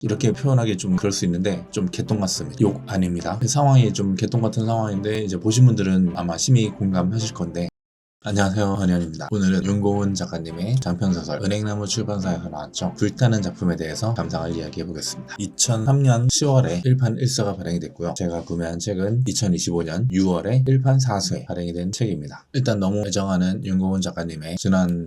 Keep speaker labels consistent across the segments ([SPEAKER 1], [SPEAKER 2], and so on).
[SPEAKER 1] 이렇게 표현하기 좀 그럴 수 있는데 좀 개똥 같습니다. 욕 아닙니다. 상황이 좀 개똥 같은 상황인데 이제 보신 분들은 아마 심히 공감하실 건데, 안녕하세요, 헌현입니다. 오늘은 윤고은 작가님의 장편소설 은행나무 출판사에서 나왔죠. 불타는 작품에 대해서 감상을 이야기해보겠습니다. 2003년 10월에 1판 1서가 발행이 됐고요. 제가 구매한 책은 2025년 6월에 1판 4쇄 발행이 된 책입니다. 일단 너무 애정하는 윤고은 작가님의 지난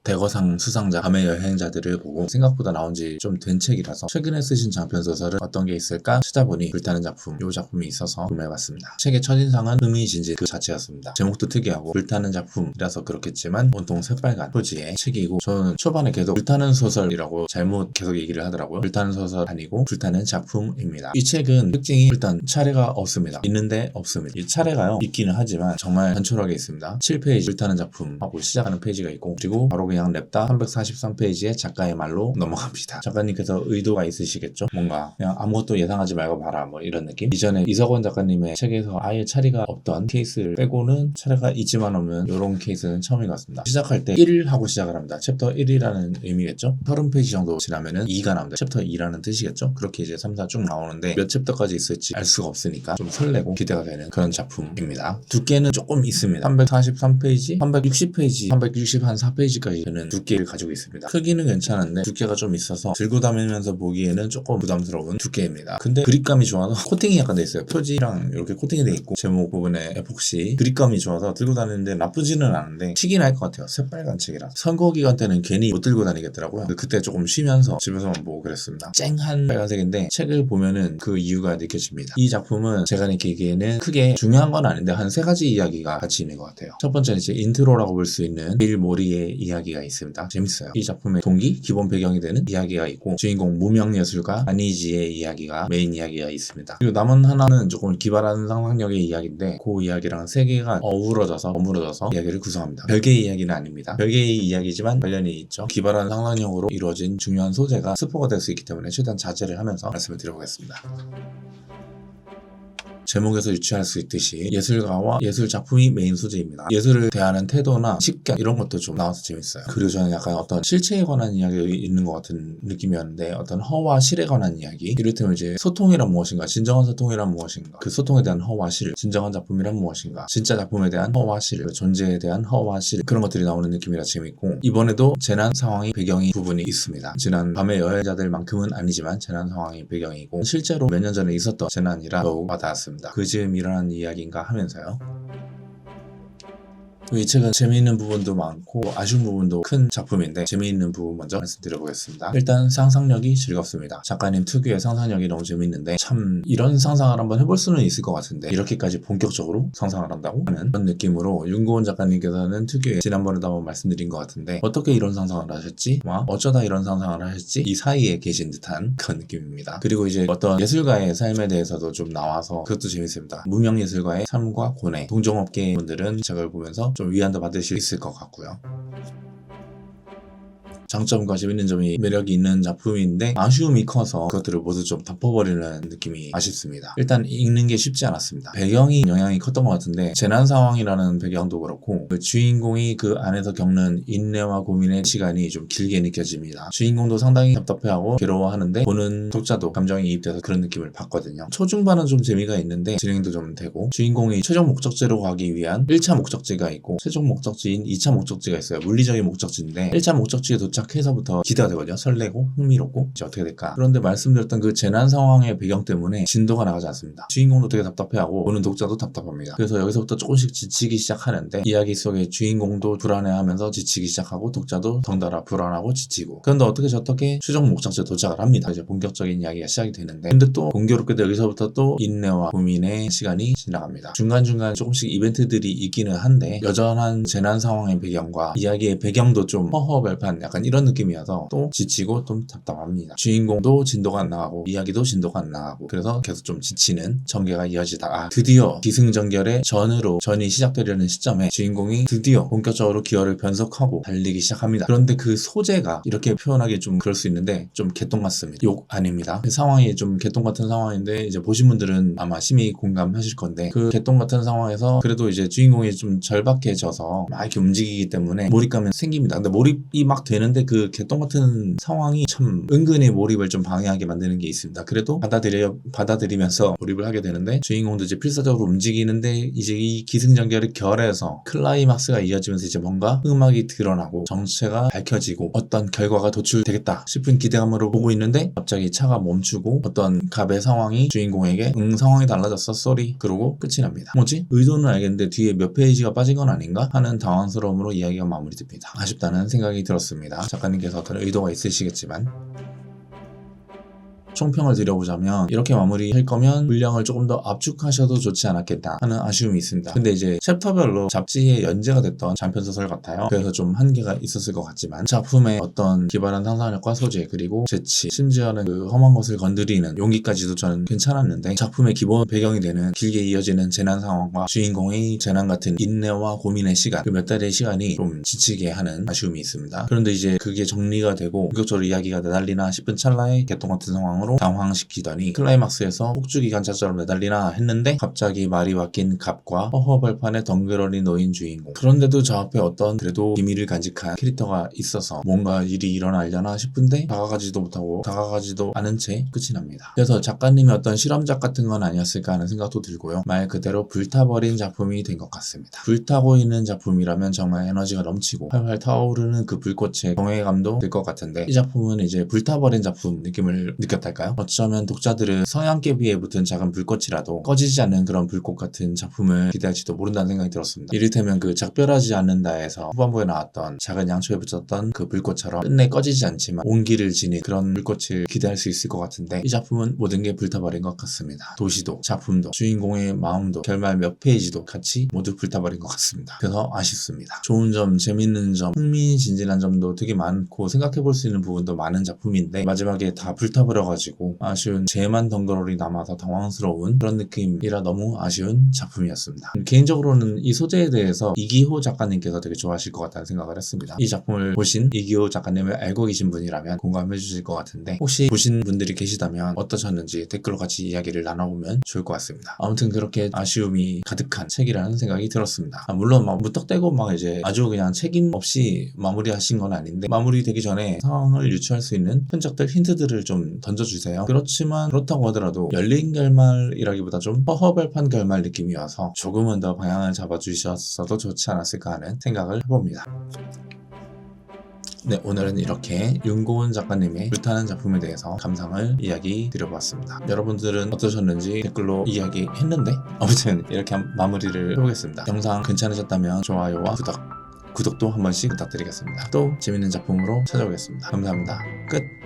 [SPEAKER 1] 대거상 수상자 밤의 여행자들을 보고 생각보다 나온지 좀 된 책이라서 최근에 쓰신 장편소설은 어떤 게 있을까 찾아보니 불타는 작품, 이 작품이 있어서 구매해봤습니다. 책의 첫인상은 흥미진진 그 자체였습니다. 제목도 특이하고 불타는 작품이라서 그렇겠지만 온통 새빨간 표지의 책이고, 저는 초반에 계속 불타는 소설이라고 잘못 계속 얘기를 하더라고요. 불타는 소설 아니고 불타는 작품입니다. 이 책은 특징이 일단 차례가 없습니다. 있는데 없습니다. 이 차례가요 있기는 하지만 정말 단촐하게 있습니다. 7페이지 불타는 작품 하고 시작하는 페이지가 있고, 그리고 바로 그냥 냅다 343페이지에 작가의 말로 넘어갑니다. 작가님께서 의도가 있으시겠죠? 뭔가 그냥 아무것도 예상하지 말고 봐라 뭐 이런 느낌? 이전에 이석원 작가님의 책에서 아예 차례가 없던 케이스를 빼고는 차례가 있지만 없는 이런 케이스는 처음인 것 같습니다. 시작할 때 1 하고 시작을 합니다. 챕터 1이라는 의미겠죠? 30페이지 정도 지나면은 2가 나옵니다. 챕터 2라는 뜻이겠죠? 그렇게 이제 3, 4 쭉 나오는데 몇 챕터까지 있을지 알 수가 없으니까 좀 설레고 기대가 되는 그런 작품입니다. 두께는 조금 있습니다. 343페이지, 360페이지, 364페이지까지 되는 두께를 가지고 있습니다. 크기는 괜찮은데 두께가 좀 있어서 들고 다니면서 보기에는 조금 부담스러운 두께입니다. 근데 그립감이 좋아서 코팅이 약간 돼 있어요. 표지랑 이렇게 코팅이 돼 있고 제목 부분에 에폭시 그립감이 좋아서 들고 다니는데 나쁘지는 않은데 튀긴 할 것 같아요. 새빨간 책이라. 선거 기간 때는 괜히 못 들고 다니겠더라고요. 그때 조금 쉬면서 집에서만 보고 그랬습니다. 쨍한 빨간색인데 책을 보면은 그 이유가 느껴집니다. 이 작품은 제가 느끼기에는 크게 중요한 건 아닌데 한 3가지 이야기가 같이 있는 것 같아요. 첫 번째는 이제 인트로라고 볼 수 있는 빌 모리의 이야기가 있습니다. 재밌어요. 이 작품의 동기, 기본 배경이 되는 이야기가 있고, 주인공 무명예술가 아니지의 이야기가 메인 이야기가 있습니다. 그리고 남은 하나는 조금 기발한 상상력의 이야기인데 그 이야기랑 3개가 어우러져서 이야기를 구성합니다. 별개의 이야기는 아닙니다. 별개의 이야기지만 관련이 있죠. 기발한 상상력으로 이루어진 중요한 소재가 스포가 될 수 있기 때문에 최대한 자제를 하면서 말씀을 드려보겠습니다. 제목에서 유추할 수 있듯이 예술가와 예술 작품이 메인 소재입니다. 예술을 대하는 태도나 식견 이런 것도 좀 나와서 재밌어요. 그리고 저는 약간 어떤 실체에 관한 이야기가 있는 것 같은 느낌이었는데, 어떤 허와 실에 관한 이야기, 이를테면 이제 소통이란 무엇인가, 진정한 소통이란 무엇인가, 그 소통에 대한 허와 실, 진정한 작품이란 무엇인가, 진짜 작품에 대한 허와 실, 존재에 대한 허와 실, 그런 것들이 나오는 느낌이라 재밌고, 이번에도 재난 상황이 배경인 부분이 있습니다. 지난 밤의 여행자들만큼은 아니지만 재난 상황이 배경이고 실제로 몇 년 전에 있었던 재난이라 더욱 와닿았습니다. 그 즈음 일어난 이야기인가 하면서요. 이 책은 재미있는 부분도 많고 아쉬운 부분도 큰 작품인데, 재미있는 부분 먼저 말씀드려보겠습니다. 일단 상상력이 즐겁습니다. 작가님 특유의 상상력이 너무 재미있는데, 참 이런 상상을 한번 해볼 수는 있을 것 같은데 이렇게까지 본격적으로 상상을 한다고 하는 그런 느낌으로, 윤고은 작가님께서는 특유의, 지난번에도 한번 말씀드린 것 같은데 어떻게 이런 상상을 하셨지? 어쩌다 이런 상상을 하셨지? 이 사이에 계신 듯한 그런 느낌입니다. 그리고 이제 어떤 예술가의 삶에 대해서도 좀 나와서 그것도 재밌습니다. 무명예술가의 삶과 고뇌, 동종업계 분들은 책을 보면서 좀 위안도 받을 수 있을 것 같고요. 장점과 재밌는 점이 매력이 있는 작품인데 아쉬움이 커서 그것들을 모두 좀 덮어버리는 느낌이 아쉽습니다. 일단 읽는 게 쉽지 않았습니다. 배경이 영향이 컸던 것 같은데, 재난 상황이라는 배경도 그렇고 그 주인공이 그 안에서 겪는 인내와 고민의 시간이 좀 길게 느껴집니다. 주인공도 상당히 답답해하고 괴로워하는데 보는 독자도 감정이 이입돼서 그런 느낌을 받거든요. 초중반은 좀 재미가 있는데 진행도 좀 되고, 주인공이 최종 목적지로 가기 위한 1차 목적지가 있고 최종 목적지인 2차 목적지가 있어요. 물리적인 목적지인데 1차 목적지에 도착해서부터 기대가 되거든요. 설레고 흥미롭고 이제 어떻게 될까. 그런데 말씀드렸던 그 재난 상황의 배경 때문에 진도가 나가지 않습니다. 주인공도 되게 답답해하고 보는 독자도 답답합니다. 그래서 여기서부터 조금씩 지치기 시작하는데, 이야기 속에 주인공도 불안해하면서 지치기 시작하고 독자도 덩달아 불안하고 지치고, 그런데 어떻게 저렇게 최종 목적지에 도착을 합니다. 이제 본격적인 이야기가 시작이 되는데, 근데 또 공교롭게도 여기서부터 또 인내와 고민의 시간이 지나갑니다. 중간중간 조금씩 이벤트들이 있기는 한데 여전한 재난 상황의 배경과 이야기의 배경도 좀 허허벌판 약간 이런 느낌이어서 또 지치고 좀 답답합니다. 주인공도 진도가 안 나가고 이야기도 진도가 안 나가고, 그래서 계속 좀 지치는 전개가 이어지다가 드디어 기승전결의 전이 시작되려는 시점에 주인공이 드디어 본격적으로 기어를 변속하고 달리기 시작합니다. 그런데 그 소재가 이렇게 표현하기 좀 그럴 수 있는데 좀 개똥 같습니다. 욕 아닙니다. 그 상황이 좀 개똥 같은 상황인데 이제 보신 분들은 아마 심히 공감하실 건데, 그 개똥 같은 상황에서 그래도 이제 주인공이 좀 절박해져서 막 이렇게 움직이기 때문에 몰입감이 생깁니다. 근데 몰입이 막 되는데 근데 그 개똥 같은 상황이 참 은근히 몰입을 좀 방해하게 만드는 게 있습니다. 그래도 받아들이면서 몰입을 하게 되는데, 주인공도 이제 필사적으로 움직이는데 이제 이 기승전결의 결에서 클라이막스가 이어지면서 이제 뭔가 흑막이 드러나고 정체가 밝혀지고 어떤 결과가 도출되겠다 싶은 기대감으로 보고 있는데, 갑자기 차가 멈추고 어떤 갑의 상황이 주인공에게 상황이 달라졌어 쏘리 그러고 끝이 납니다. 뭐지? 의도는 알겠는데 뒤에 몇 페이지가 빠진 건 아닌가 하는 당황스러움으로 이야기가 마무리됩니다. 아쉽다는 생각이 들었습니다. 작가님께서 어떤 의도가 있으시겠지만. 총평을 드려보자면, 이렇게 마무리할 거면 분량을 조금 더 압축하셔도 좋지 않았겠다 하는 아쉬움이 있습니다. 근데 이제 챕터별로 잡지에 연재가 됐던 장편소설 같아요. 그래서 좀 한계가 있었을 것 같지만, 작품의 어떤 기발한 상상력과 소재, 그리고 재치, 심지어는 그 험한 것을 건드리는 용기까지도 저는 괜찮았는데, 작품의 기본 배경이 되는 길게 이어지는 재난 상황과 주인공의 재난 같은 인내와 고민의 시간, 그 몇 달의 시간이 좀 지치게 하는 아쉬움이 있습니다. 그런데 이제 그게 정리가 되고 본격적으로 이야기가 내달리나 싶은 찰나에 개똥 같은 상황으로 당황시키더니 클라이막스에서 폭주기관차처럼 매달리나 했는데, 갑자기 말이 바뀐 갑과 허허벌판에 덩그러니 놓인 주인공. 그런데도 저 앞에 어떤 그래도 비밀을 간직한 캐릭터가 있어서 뭔가 일이 일어나려나 싶은데 다가가지도 못하고 다가가지도 않은 채 끝이 납니다. 그래서 작가님이 어떤 실험작 같은 건 아니었을까 하는 생각도 들고요. 말 그대로 불타버린 작품이 된 것 같습니다. 불타고 있는 작품이라면 정말 에너지가 넘치고 활활 타오르는 그 불꽃의 경외감도 들 것 같은데, 이 작품은 이제 불타버린 작품 느낌을 느꼈달까요? 어쩌면 독자들은 성냥개비에 붙은 작은 불꽃이라도 꺼지지 않는 그런 불꽃 같은 작품을 기대할지도 모른다는 생각이 들었습니다. 이를테면 그 작별하지 않는다에서 후반부에 나왔던 작은 양초에 붙였던 그 불꽃처럼 끝내 꺼지지 않지만 온기를 지닌 그런 불꽃을 기대할 수 있을 것 같은데, 이 작품은 모든 게 불타버린 것 같습니다. 도시도, 작품도, 주인공의 마음도, 결말 몇 페이지도 같이 모두 불타버린 것 같습니다. 그래서 아쉽습니다. 좋은 점, 재밌는 점, 흥미진진한 점도 되게 많고 생각해볼 수 있는 부분도 많은 작품인데, 마지막에 다 불타버려가지고 아쉬운 재만 덩그러니 남아서 당황스러운 그런 느낌이라 너무 아쉬운 작품이었습니다. 개인적으로는 이 소재에 대해서 이기호 작가님께서 되게 좋아하실 것 같다는 생각을 했습니다. 이 작품을 보신 이기호 작가님을 알고 계신 분이라면 공감해 주실 것 같은데, 혹시 보신 분들이 계시다면 어떠셨는지 댓글로 같이 이야기를 나눠보면 좋을 것 같습니다. 아무튼 그렇게 아쉬움이 가득한 책이라는 생각이 들었습니다. 물론 막 무턱대고 막 이제 아주 그냥 책임 없이 마무리하신 건 아닌데, 마무리되기 전에 상황을 유추할 수 있는 흔적들, 힌트들을 좀 던져주세요. 그렇지만 그렇다고 하더라도 열린 결말이라기보다 좀 허허벌판 결말 느낌이어서 조금은 더 방향을 잡아주셨어도 좋지 않았을까 하는 생각을 해봅니다. 네, 오늘은 이렇게 윤고은 작가님의 불타는 작품에 대해서 감상을 이야기 드려보았습니다. 여러분들은 어떠셨는지 댓글로 이야기했는데, 아무튼 이렇게 마무리를 해보겠습니다. 영상 괜찮으셨다면 좋아요와 구독도 한 번씩 부탁드리겠습니다. 또 재밌는 작품으로 찾아오겠습니다. 감사합니다. 끝!